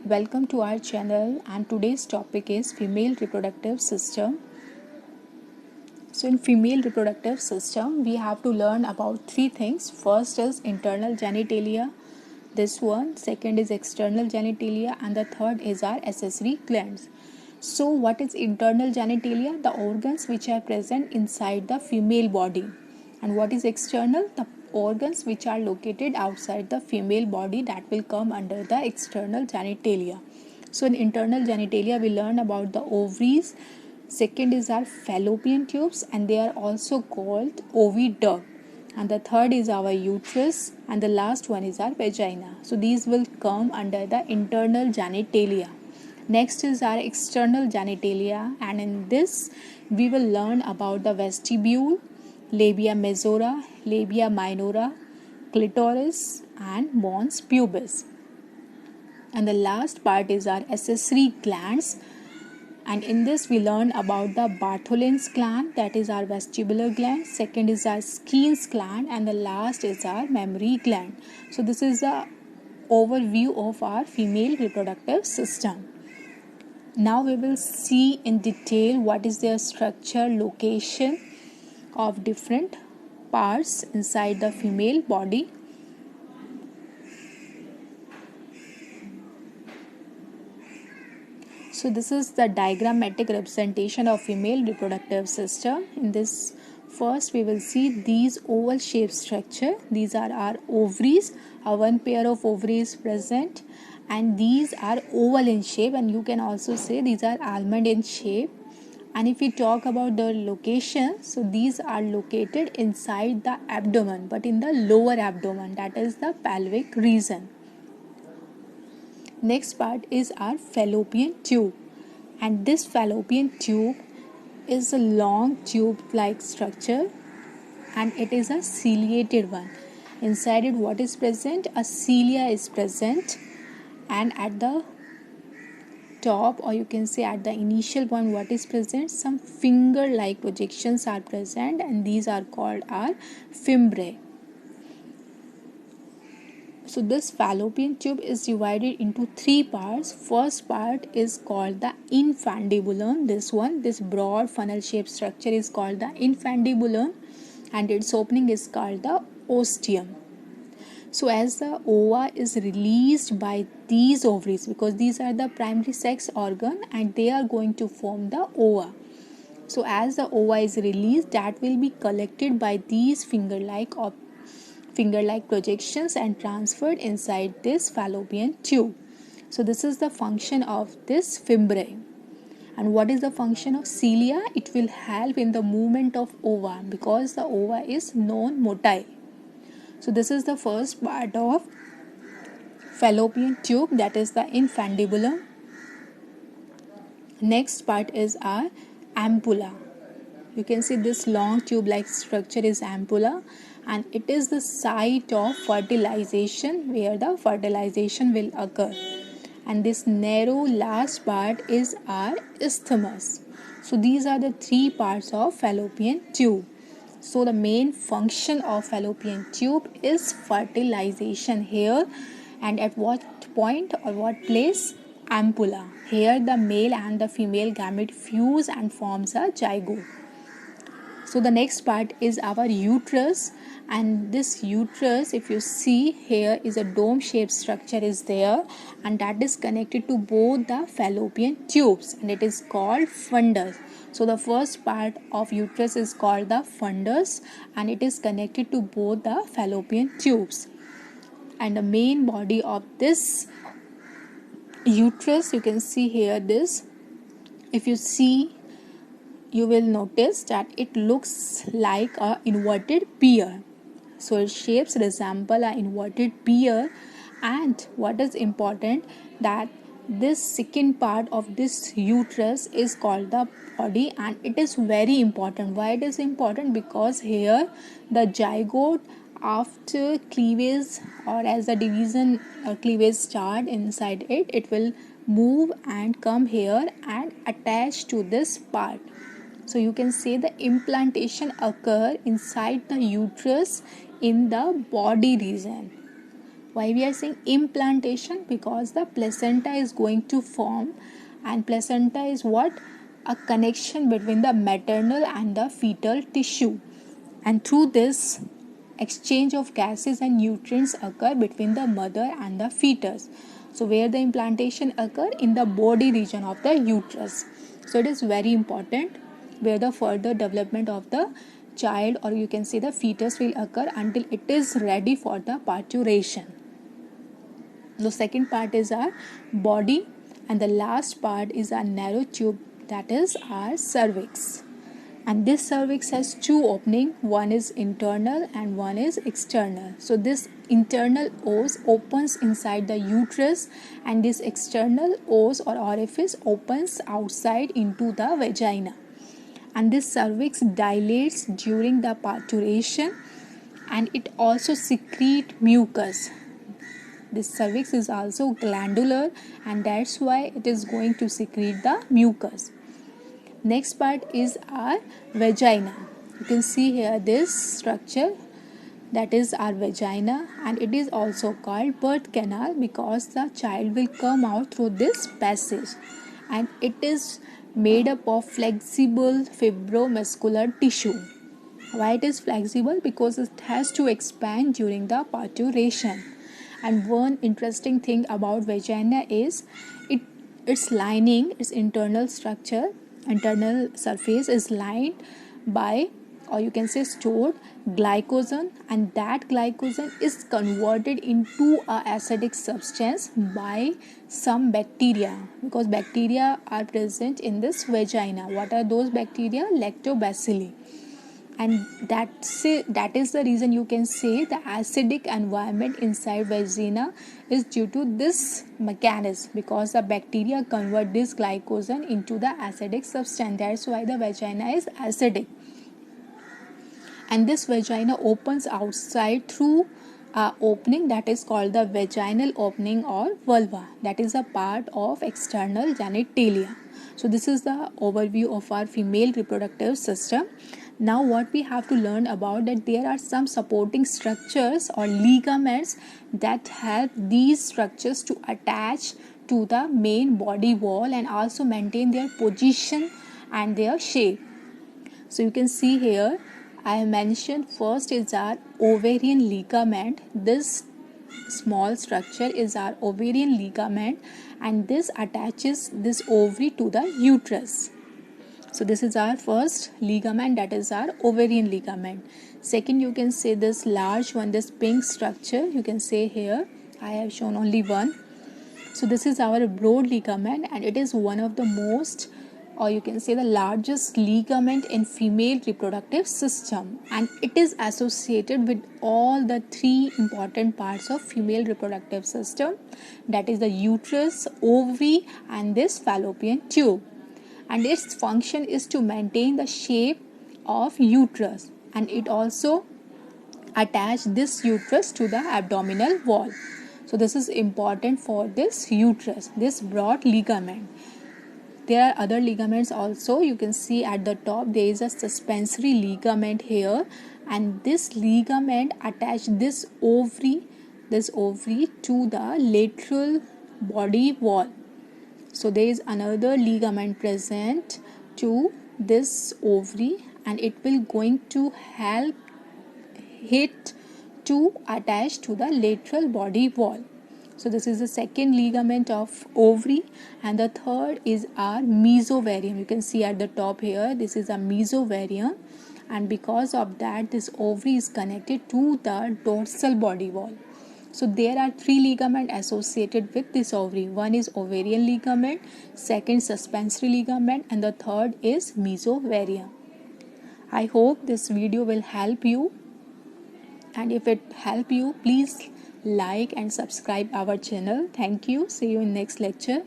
Welcome to our channel, and today's topic is female reproductive system. So in female reproductive system we have to learn about three things. First is internal genitalia, this one. Second is external genitalia, and the third is our accessory glands. So what is internal genitalia? The organs which are present inside the female body. And what is external? The organs which are located outside the female body, that will come under the external genitalia. So in internal genitalia we learn about the ovaries. Second is our fallopian tubes, and they are also called oviduct. And the third is our uterus, and the last one is our vagina. So these will come under the internal genitalia. Next is our external genitalia, and in this we will learn about the vestibule, labia majora, labia minora, clitoris, and mons pubis. And the last part is our accessory glands, and in this we learn about the Bartholin's gland, that is our vestibular gland. Second is our Skene's gland, and the last is our mammary gland. So this is the overview of our female reproductive system. Now we will see in detail what is their structure, location of different parts inside the female body. So this is the diagrammatic representation of female reproductive system. In this, first we will see these oval shaped structure. These are our ovaries. One pair of ovaries present, and these are oval in shape, and you can also say these are almond in shape. And if we talk about the location, so these are located inside the abdomen, but in the lower abdomen, that is the pelvic region. Next part is our fallopian tube, and this fallopian tube is a long tube-like structure, and it is a ciliated one. Inside it, what is present? A cilia is present, and at the top, or you can say at the initial point, what is present? Some finger-like projections are present, and these are called our fimbriae. So this fallopian tube is divided into three parts. First part is called the infundibulum. This broad funnel shaped structure is called the infundibulum, and its opening is called the ostium. So as the ova is released by these ovaries, because these are the primary sex organ and they are going to form the ova. So as the ova is released, that will be collected by these finger-like projections and transferred inside this fallopian tube. So this is the function of this fimbriae. And what is the function of cilia? It will help in the movement of ova, because the ova is non-motile. So this is the first part of fallopian tube, that is the infundibulum. Next part is our ampulla. You can see this long tube-like structure is ampulla, and it is the site of fertilization, where the fertilization will occur. And this narrow last part is our isthmus. So these are the three parts of fallopian tube. So the main function of fallopian tube is fertilization here, and at what point or what place? Ampulla. Here the male and the female gamete fuse and forms a zygote. So the next part is our uterus, and this uterus, if you see here, is a dome shaped structure is there, and that is connected to both the fallopian tubes, and it is called fundus. So the first part of uterus is called the fundus, and it is connected to both the fallopian tubes. And the main body of this uterus, you can see here this, if you see, you will notice that it looks like a inverted pear. So its shapes resemble an inverted pear, and what is important, that this second part of this uterus is called the body, and it is very important. Why it is important? Because here the zygote, after cleavage or as the division or cleavage start inside it, it will move and come here and attach to this part. So you can say the implantation occur inside the uterus in the body region. Why we are saying implantation? Because the placenta is going to form, and placenta is what? A connection between the maternal and the fetal tissue, and through this exchange of gases and nutrients occur between the mother and the fetus. So where the implantation occur? In the body region of the uterus. So it is very important where the further development of the child, or you can say the fetus, will occur until it is ready for the parturition. The second part is our body, and the last part is our narrow tube, that is our cervix. And this cervix has two openings, one is internal and one is external. So this internal os opens inside the uterus, and this external os or orifice opens outside into the vagina. And this cervix dilates during the parturition, and it also secretes mucus. This cervix is also glandular, and that's why it is going to secrete the mucus. Next part is our vagina. You can see here this structure, that is our vagina, and it is also called birth canal because the child will come out through this passage, and it is made up of flexible fibromuscular tissue. Why it is flexible? Because it has to expand during the parturition. And one interesting thing about vagina is its lining, its internal structure, internal surface is lined by, or you can say stored, glycogen, and that glycogen is converted into a acidic substance by some bacteria, because bacteria are present in this vagina. What are those bacteria? Lactobacilli. And that is the reason you can say the acidic environment inside vagina is due to this mechanism, because the bacteria convert this glycogen into the acidic substance. That's why the vagina is acidic. And this vagina opens outside through a opening that is called the vaginal opening or vulva. That is a part of external genitalia. So this is the overview of our female reproductive system. Now what we have to learn about, that there are some supporting structures or ligaments that help these structures to attach to the main body wall and also maintain their position and their shape. So you can see here I have mentioned first is our ovarian ligament. This small structure is our ovarian ligament, and this attaches this ovary to the uterus. So this is our first ligament, that is our ovarian ligament. Second, you can say this large one, this pink structure, you can say here I have shown only one. So this is our broad ligament, and it is one of the most, or you can say the largest ligament in female reproductive system, and it is associated with all the three important parts of female reproductive system, that is the uterus, ovary, and this fallopian tube. And its function is to maintain the shape of uterus, and it also attach this uterus to the abdominal wall. So this is important for this uterus, this broad ligament. There are other ligaments also. You can see at the top there is a suspensory ligament here, and this ligament attach this ovary to the lateral body wall. So there is another ligament present to this ovary, and it will going to help it to attach to the lateral body wall. So this is the second ligament of ovary, and the third is our mesovarium. You can see at the top here, this is a mesovarium, and because of that this ovary is connected to the dorsal body wall. So there are three ligaments associated with this ovary. One is ovarian ligament, second suspensory ligament, and the third is mesovarium. I hope this video will help you, and if it help you, please like and subscribe our channel. Thank you. See you in next lecture.